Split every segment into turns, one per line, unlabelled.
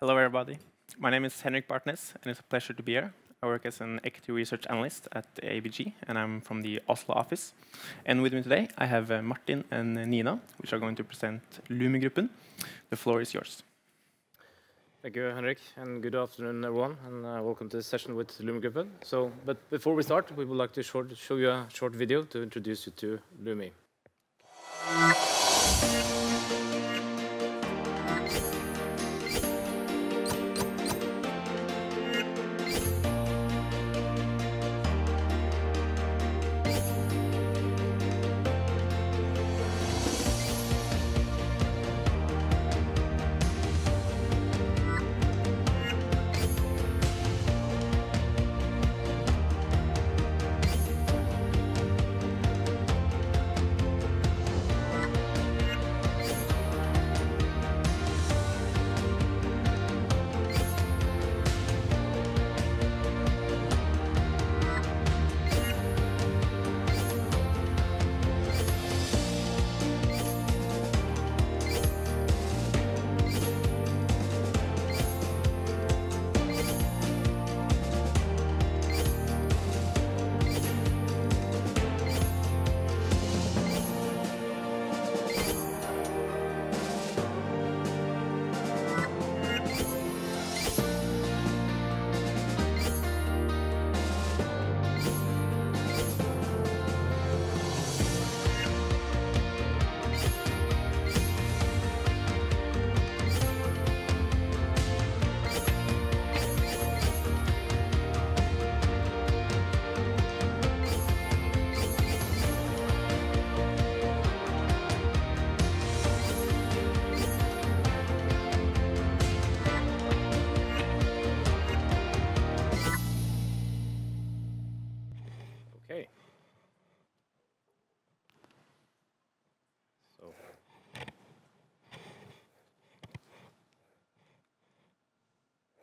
Hello, everybody. My name is Henrik Bartnes, and it's a pleasure to be here. I work as an equity research analyst at ABG, and I'm from the Oslo office. And with me today, I have Martin and Nina, which are going to present Lumi Gruppen. The floor is yours.
Thank you, Henrik, and good afternoon, everyone, and welcome to this session with Lumi Gruppen. But before we start, we would like to show you a short video to introduce you to Lumi.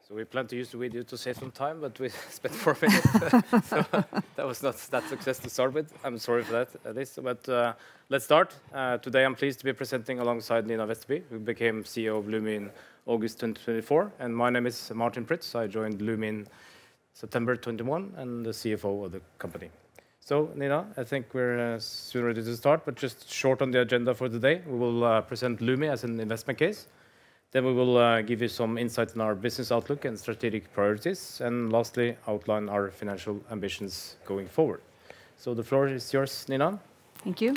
So we plan to use the video to save some time, but we spent 4 minutes, so that was not that success to start with. I'm sorry for that, at least. But let's start. Today I'm pleased to be presenting alongside Nina Vesterby, who became CEO of Lumi in August 2024. And my name is Martin Pritz. I joined Lumi in September 21 and the CFO of the company. So Nina, I think we're soon ready to start, but just short on the agenda for today. We will present Lumi as an investment case. Then we will give you some insights on our business outlook and strategic priorities, and lastly, outline our financial ambitions going forward. So the floor is yours, Nina.
Thank you.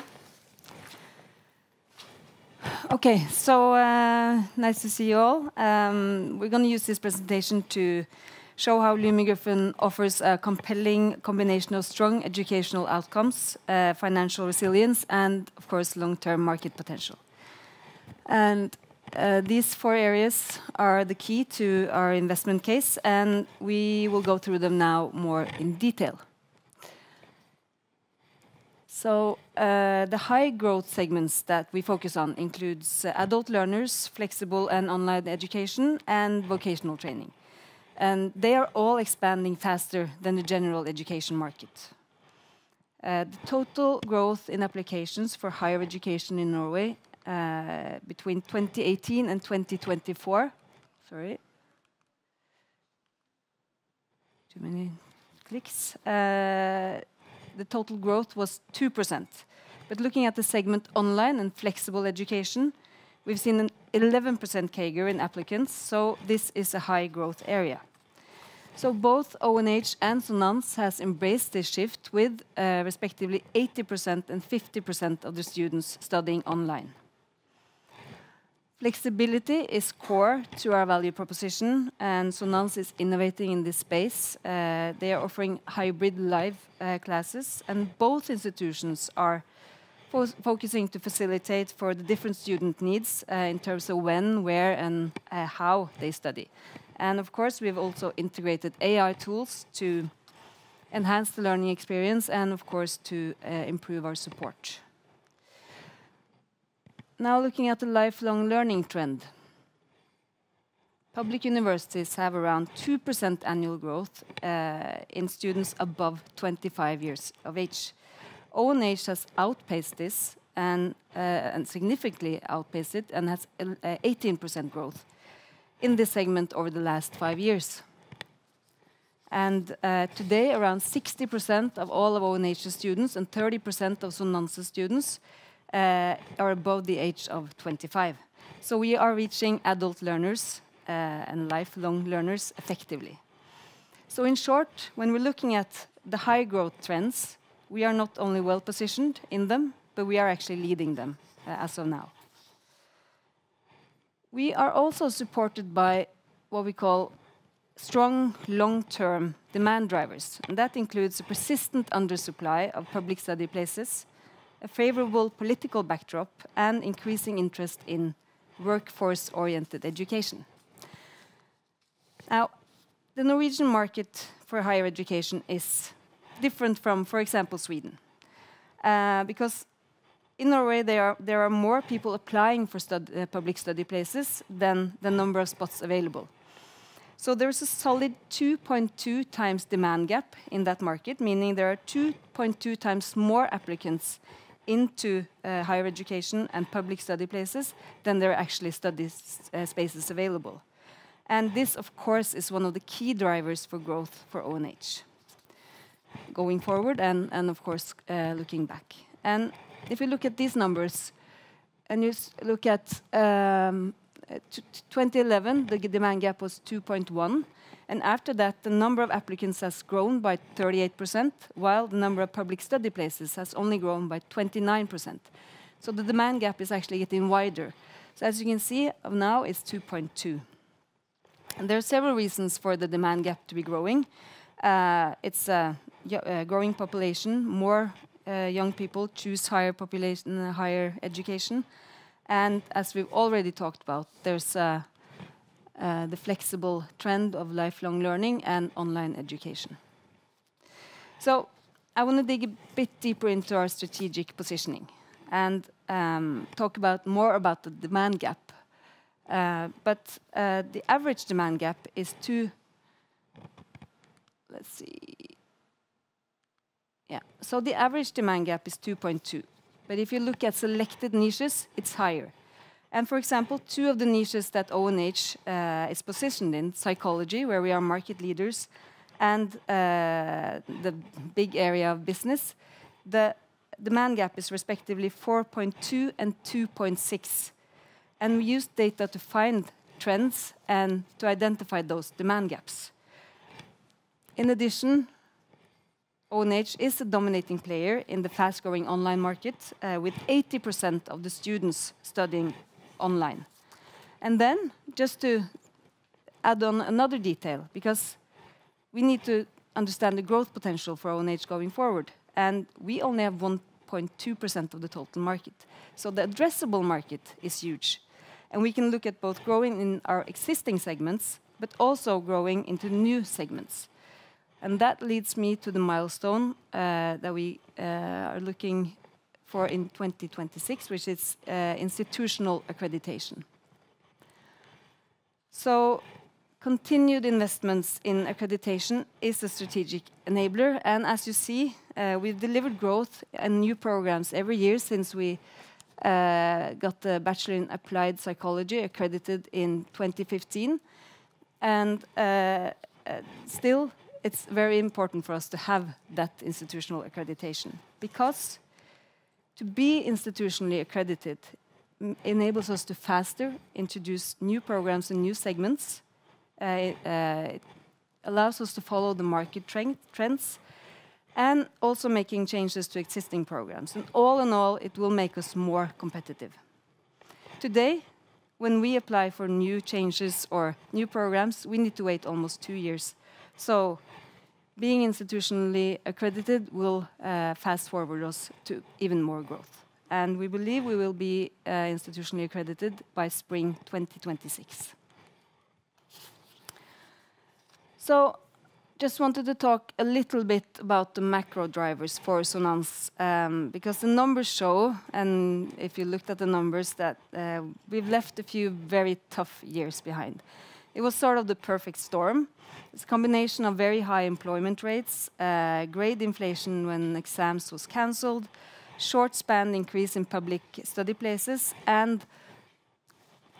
Okay, so nice to see you all. We're going to use this presentation to show how Lumi Gruppen offers a compelling combination of strong educational outcomes, financial resilience, and, of course, long-term market potential. And these 4 areas are the key to our investment case, and we will go through them now more in detail. So the high growth segments that we focus on includes adult learners, flexible and online education, and vocational training. And they are all expanding faster than the general education market. The total growth in applications for higher education in Norway between 2018 and 2024, too many clicks, the total growth was 2%. But looking at the segment online and flexible education, we've seen an 11% CAGR in applicants, so this is a high growth area. So both ONH and Sonans has embraced this shift with respectively 80% and 50% of the students studying online. Flexibility is core to our value proposition, and Sonans is innovating in this space. They are offering hybrid live classes, and both institutions are focusing to facilitate for the different student needs in terms of when, where, and how they study. And of course, we've also integrated AI tools to enhance the learning experience and, of course, to improve our support. Now looking at the lifelong learning trend. Public universities have around 2% annual growth in students above 25 years of age. ONH has outpaced this and significantly outpaced it and has 18% growth. in this segment over the last 5 years. And today, around 60% of all of ONH's students and 30% of Sonanse's students are above the age of 25. So we are reaching adult learners and lifelong learners effectively. So in short, when we're looking at the high growth trends, we are not only well positioned in them, but we are actually leading them as of now. We are also supported by what we call strong long-term demand drivers, and that includes a persistent undersupply of public study places, a favorable political backdrop, and increasing interest in workforce-oriented education. Now, the Norwegian market for higher education is different from, for example, Sweden, because in Norway there are more people applying for public study places than the number of spots available. So there's a solid 2.2 times demand gap in that market, meaning there are 2.2 times more applicants into higher education and public study places than there are actually study spaces available. And this, of course, is one of the key drivers for growth for ONH, going forward and of course, looking back. And if you look at these numbers, and you look at 2011, the demand gap was 2.1, and after that, the number of applicants has grown by 38%, while the number of public study places has only grown by 29%. So the demand gap is actually getting wider. So as you can see, now it's 2.2. And there are several reasons for the demand gap to be growing. It's a growing population, more young people choose higher education. And as we've already talked about, there's the flexible trend of lifelong learning and online education. So I want to dig a bit deeper into our strategic positioning and talk more about the demand gap. But the average demand gap is let's see. Yeah, so the average demand gap is 2.2. But if you look at selected niches, it's higher. And for example, 2 of the niches that ONH is positioned in, psychology, where we are market leaders, and the big area of business, the demand gap is respectively 4.2 and 2.6. And we use data to find trends and to identify those demand gaps. In addition, ONH is a dominating player in the fast-growing online market, with 80% of the students studying online. And then, just to add on another detail, because we need to understand the growth potential for ONH going forward, and we only have 1.2% of the total market. So the addressable market is huge. And we can look at both growing in our existing segments, but also growing into new segments. And that leads me to the milestone that we are looking for in 2026, which is institutional accreditation. So continued investments in accreditation is a strategic enabler. And as you see, we've delivered growth and new programs every year since we got the Bachelor in Applied Psychology accredited in 2015. And still, it's very important for us to have that institutional accreditation, because to be institutionally accredited enables us to faster introduce new programs and new segments. It allows us to follow the market trends and also making changes to existing programs. And all in all, it will make us more competitive. Today, when we apply for new changes or new programs, we need to wait almost 2 years. So being institutionally accredited will fast forward us to even more growth. And we believe we will be institutionally accredited by spring 2026. So just wanted to talk a little bit about the macro drivers for Sonans, because the numbers show, and if you looked at the numbers, that we've left a few very tough years behind. It was sort of the perfect storm. It's a combination of very high employment rates, great inflation when exams was cancelled, short span increase in public study places, and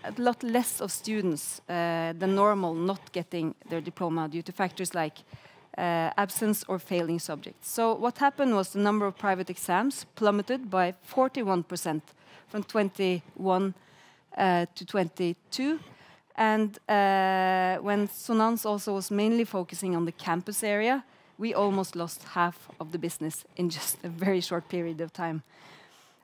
a lot less of students than normal not getting their diploma due to factors like absence or failing subjects. So what happened was the number of private exams plummeted by 41% from 21 to 22. And when Sonans also was mainly focusing on the campus area, we almost lost half of the business in just a very short period of time.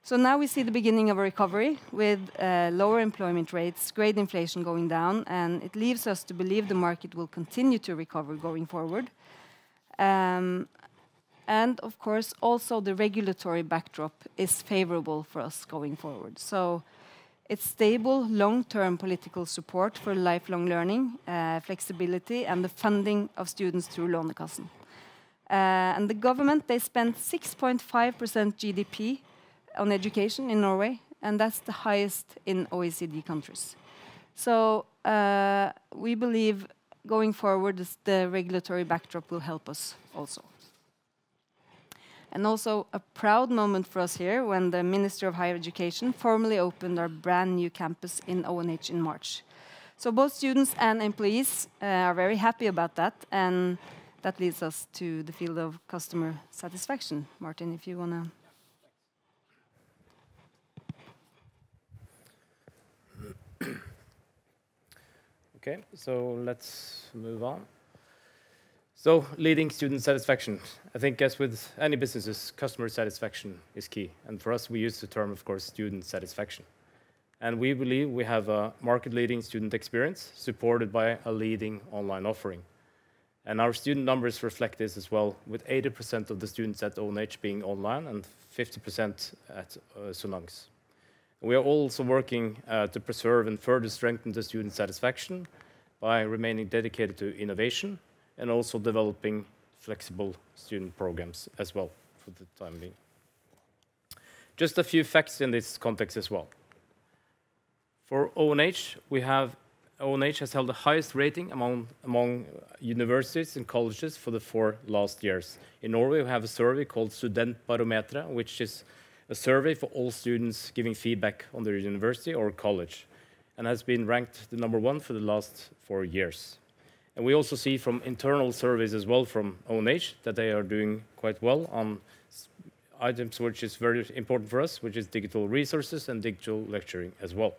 So now we see the beginning of a recovery with lower employment rates, grade inflation going down, and it leaves us to believe the market will continue to recover going forward. And of course, also the regulatory backdrop is favorable for us going forward. So it's stable, long-term political support for lifelong learning, flexibility, and the funding of students through Lånekassen. And the government, they spent 6.5% GDP on education in Norway, and that's the highest in OECD countries. So we believe going forward, the regulatory backdrop will help us also. And also a proud moment for us here when the Minister of Higher Education formally opened our brand new campus in ONH in March. So both students and employees are very happy about that, and that leads us to the field of customer satisfaction. Martin, if you want to...
Okay, so let's move on. So, leading student satisfaction. I think as with any businesses, customer satisfaction is key. And for us, we use the term, of course, student satisfaction. And we believe we have a market-leading student experience supported by a leading online offering. And our student numbers reflect this as well, with 80% of the students at ONH being online and 50% at Sonans. We are also working to preserve and further strengthen the student satisfaction by remaining dedicated to innovation and also developing flexible student programs as well for the time being. Just a few facts in this context as well. For ONH, ONH has held the highest rating among universities and colleges for the 4 last years. In Norway, we have a survey called Studentbarometeret, which is a survey for all students giving feedback on their university or college, and has been ranked the #1 for the last 4 years. And we also see from internal surveys as well from ONH that they are doing quite well on items which is very important for us, which is digital resources and digital lecturing as well.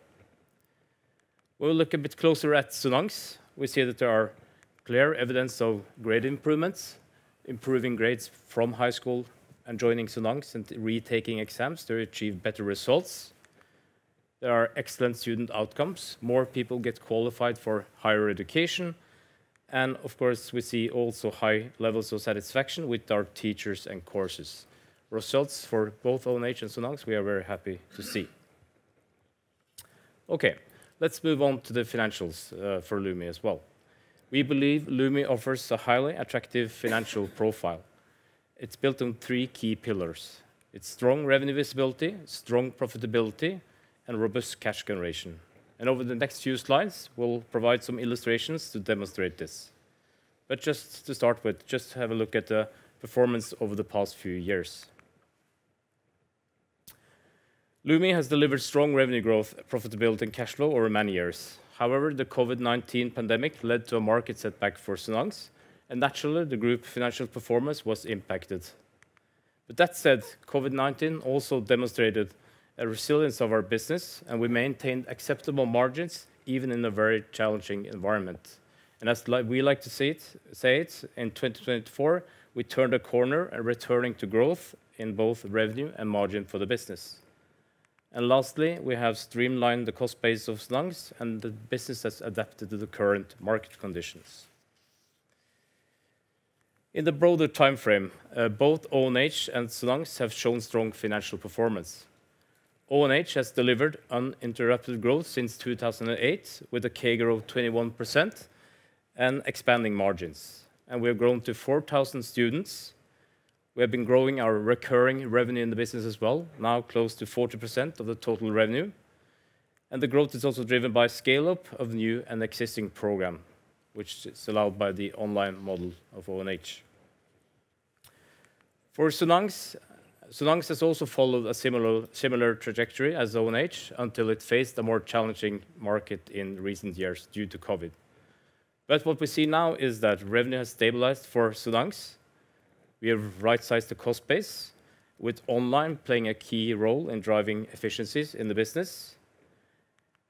We'll look a bit closer at Sonans. We see that there are clear evidence of grade improvements, improving grades from high school and joining Sonans and retaking exams to achieve better results. There are excellent student outcomes. More people get qualified for higher education. And of course, we see also high levels of satisfaction with our teachers and courses. Results for both ONH and Sonans, we are very happy to see. Okay, let's move on to the financials for Lumi as well. We believe Lumi offers a highly attractive financial profile. It's built on 3 key pillars. It's strong revenue visibility, strong profitability, and robust cash generation. And over the next few slides, we'll provide some illustrations to demonstrate this. But just to start with, just have a look at the performance over the past few years. Lumi has delivered strong revenue growth, profitability, and cash flow over many years. However, the COVID-19 pandemic led to a market setback for Sonans, and naturally, the group financial performance was impacted. But that said, COVID-19 also demonstrated a resilience of our business, and we maintained acceptable margins even in a very challenging environment. And as we like to say it, in 2024, we turned a corner and returning to growth in both revenue and margin for the business. And lastly, we have streamlined the cost base of Sonans, and the business has adapted to the current market conditions. In the broader time frame, both ONH and Sonans have shown strong financial performance. ONH has delivered uninterrupted growth since 2008 with a CAGR of 21% and expanding margins. And we have grown to 4,000 students. We have been growing our recurring revenue in the business as well, now close to 40% of the total revenue. And the growth is also driven by scale-up of new and existing program, which is allowed by the online model of ONH. For Sonans, Sonans has also followed a similar trajectory as ONH until it faced a more challenging market in recent years due to COVID. But what we see now is that revenue has stabilized for Sonans. We have right-sized the cost base, with online playing a key role in driving efficiencies in the business.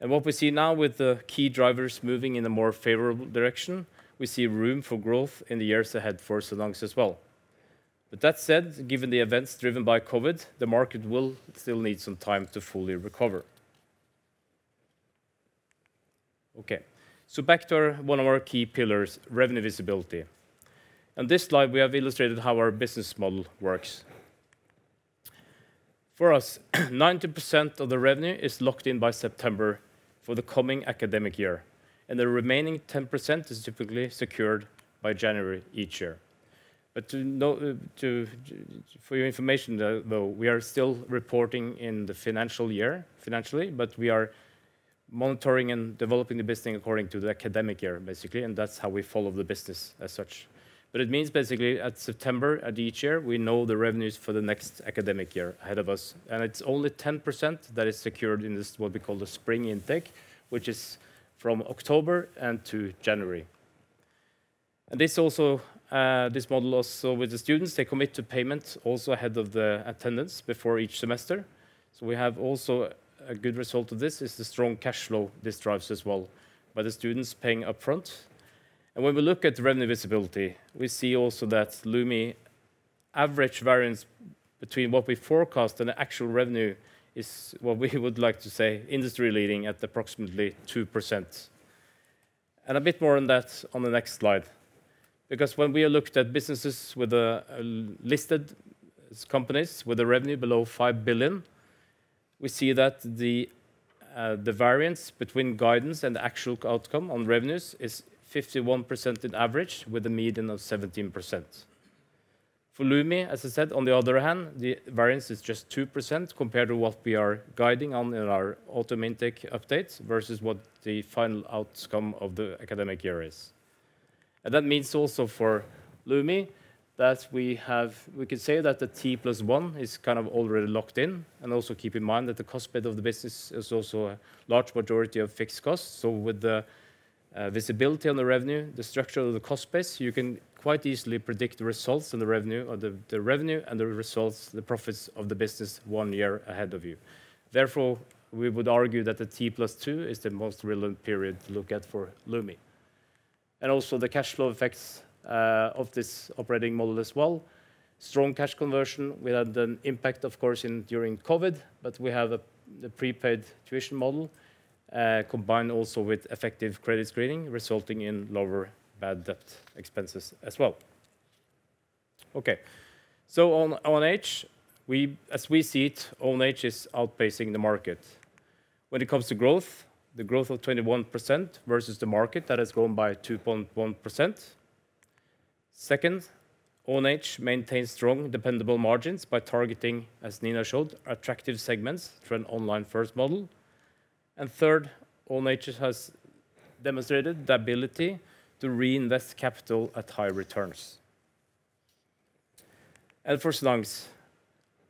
And what we see now with the key drivers moving in a more favorable direction, we see room for growth in the years ahead for Sonans as well. But that said, given the events driven by COVID, the market will still need some time to fully recover. Okay, so back to one of our key pillars, revenue visibility. On this slide, we have illustrated how our business model works. For us, 90% of the revenue is locked in by September for the coming academic year, and the remaining 10% is typically secured by January each year. But for your information, though, we are still reporting in the financially, but we are monitoring and developing the business according to the academic year, basically, and that's how we follow the business as such. But it means basically at September at each year, we know the revenues for the next academic year ahead of us. And it's only 10% that is secured in this, what we call the spring intake, which is from October and to January. And this also, this model also with the students, they commit to payment also ahead of the attendance before each semester. So we have also a good result of this is the strong cash flow this drives as well, by the students paying upfront. And when we look at the revenue visibility, we see also that Lumi average variance between what we forecast and the actual revenue is what we would like to say industry leading at approximately 2%. And a bit more on that on the next slide. Because when we looked at businesses with listed companies with a revenue below 5 billion, we see that the variance between guidance and the actual outcome on revenues is 51% in average, with a median of 17%. For Lumi, as I said, on the other hand, the variance is just 2% compared to what we are guiding on in our autumn intake updates versus what the final outcome of the academic year is. And that means also for Lumi that we can say that the T+1 is kind of already locked in, and also keep in mind that the cost base of the business is also a large majority of fixed costs. So with the visibility on the revenue, the structure of the cost base, you can quite easily predict the results and the revenue, or the revenue and the results, the profits of the business 1 year ahead of you. Therefore, we would argue that the T+2 is the most relevant period to look at for Lumi. And also the cash flow effects of this operating model as well. Strong cash conversion. We had an impact, of course, during COVID, but we have the prepaid tuition model combined also with effective credit screening, resulting in lower bad debt expenses as well. Okay, so on ONH, as we see it, ONH is outpacing the market. When it comes to growth, the growth of 21% versus the market that has grown by 2.1%. Second, ONH maintains strong, dependable margins by targeting, as Nina showed, attractive segments through an online-first model. And third, ONH has demonstrated the ability to reinvest capital at high returns. And for Sonans,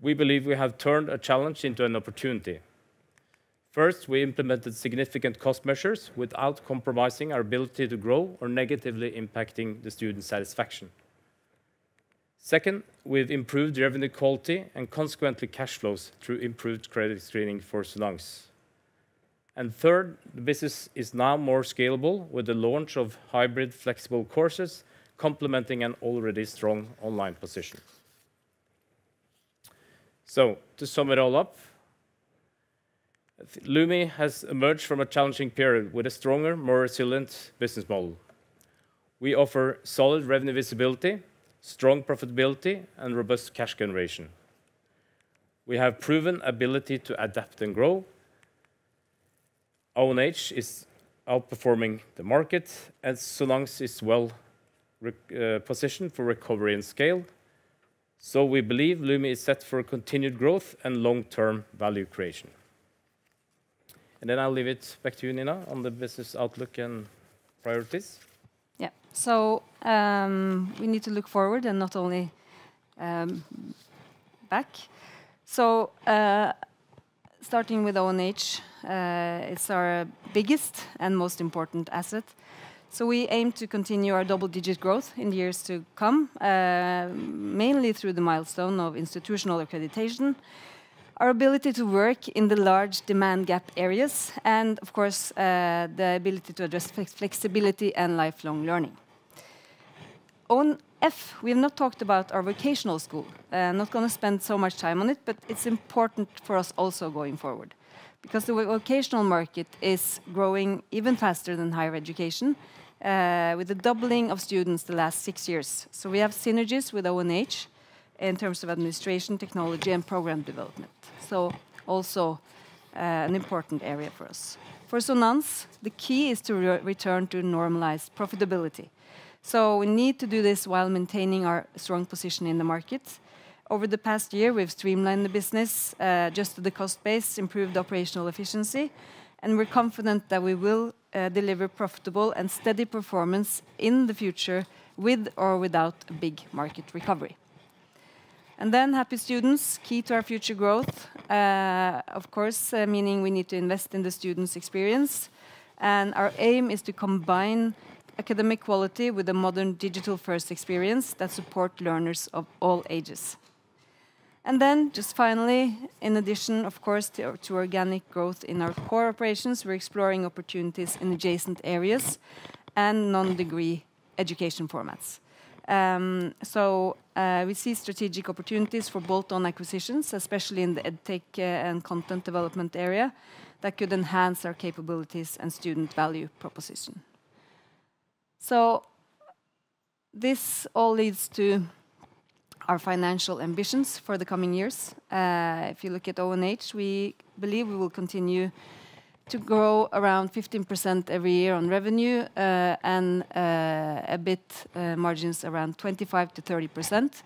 we believe we have turned a challenge into an opportunity. First, we implemented significant cost measures without compromising our ability to grow or negatively impacting the student satisfaction. Second, we've improved revenue quality and consequently cash flows through improved credit screening for Sonans. And third, the business is now more scalable with the launch of hybrid flexible courses, complementing an already strong online position. So, to sum it all up, Lumi has emerged from a challenging period with a stronger, more resilient business model. We offer solid revenue visibility, strong profitability, and robust cash generation. We have proven ability to adapt and grow. ONH is outperforming the market, and Sonans is well positioned for recovery and scale. So we believe Lumi is set for continued growth and long-term value creation. And then I'll leave it back to you, Nina, on the business outlook and priorities.
Yeah, so we need to look forward and not only back. So starting with ONH, it's our biggest and most important asset. So we aim to continue our double-digit growth in the years to come, mainly through the milestone of institutional accreditation, our ability to work in the large demand gap areas, and of course, the ability to address flexibility and lifelong learning. On F, we have not talked about our vocational school. Not going to spend so much time on it, but it's important for us also going forward, because the vocational market is growing even faster than higher education, with a doubling of students the last 6 years. So we have synergies with ONH in terms of administration, technology, and program development. So also an important area for us. For Sonans, the key is to return to normalized profitability. So we need to do this while maintaining our strong position in the market. Over the past year, we've streamlined the business, adjusted the cost base, improved operational efficiency, and we're confident that we will deliver profitable and steady performance in the future with or without a big market recovery. And then happy students, key to our future growth, of course, meaning we need to invest in the students' experience. And our aim is to combine academic quality with a modern digital-first experience that support learners of all ages. And then, just finally, in addition, of course, to organic growth in our core operations, we're exploring opportunities in adjacent areas and non-degree education formats. We see strategic opportunities for bolt-on acquisitions, especially in the edtech and content development area, that could enhance our capabilities and student value proposition. So this all leads to our financial ambitions for the coming years. If you look at ONH, we believe we will continue to grow around 15% every year on revenue and EBIT margins around 25 to 30%.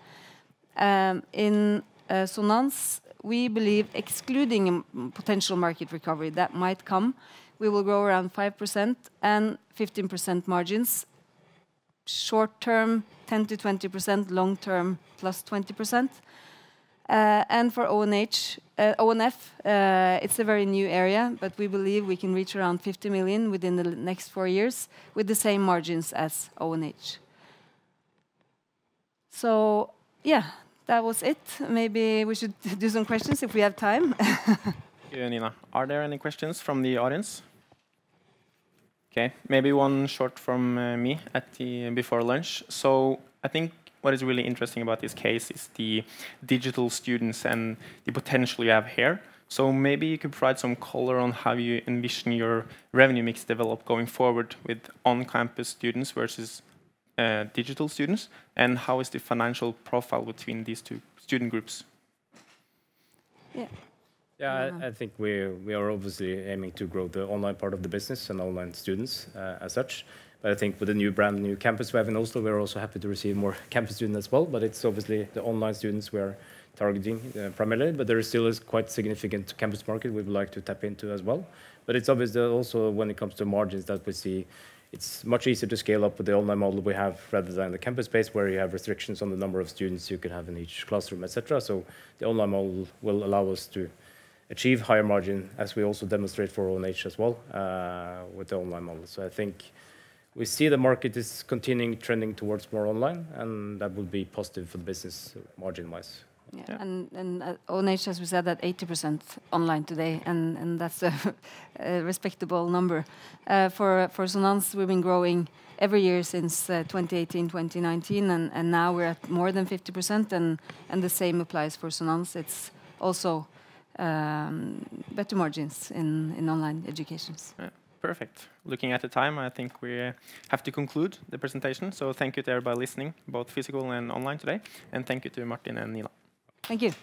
In Sonans, we believe, excluding a potential market recovery that might come, we will grow around 5% and 15% margins. Short-term, 10 to 20%, long-term, plus 20%. And for ONF, it's a very new area, but we believe we can reach around 50 million within the next 4 years with the same margins as ONH. So, yeah, that was it. Maybe we should do some questions if we have time.
Thank you, Nina. Are there any questions from the audience? Okay, maybe one short from me before lunch. So I think what is really interesting about this case is the digital students and the potential you have here. So maybe you could provide some color on how you envision your revenue mix develop going forward with on-campus students versus digital students, and how is the financial profile between these two student groups?
Yeah.
Yeah, I think we are obviously aiming to grow the online part of the business and online students as such. But I think with the brand new campus we have in Oslo, we're also happy to receive more campus students as well. But it's obviously the online students we are targeting primarily. But there is still a quite significant campus market we would like to tap into as well. But it's obviously also when it comes to margins that we see it's much easier to scale up with the online model we have rather than the campus space where you have restrictions on the number of students you can have in each classroom, etc. So the online model will allow us to achieve higher margin, as we also demonstrate for ONH as well with the online model. So I think we see the market is continuing trending towards more online, and that will be positive for the business margin-wise.
Yeah. And ONH, as we said, at 80% online today, and that's a respectable number. For Sonans, we've been growing every year since 2018, 2019, and now we're at more than 50%, and the same applies for Sonans. It's also better margins in online educations.
Yeah, perfect. Looking at the time, I think we have to conclude the presentation. So thank you to everybody listening, both physical and online today. And thank you to Martin and Nina.
Thank you.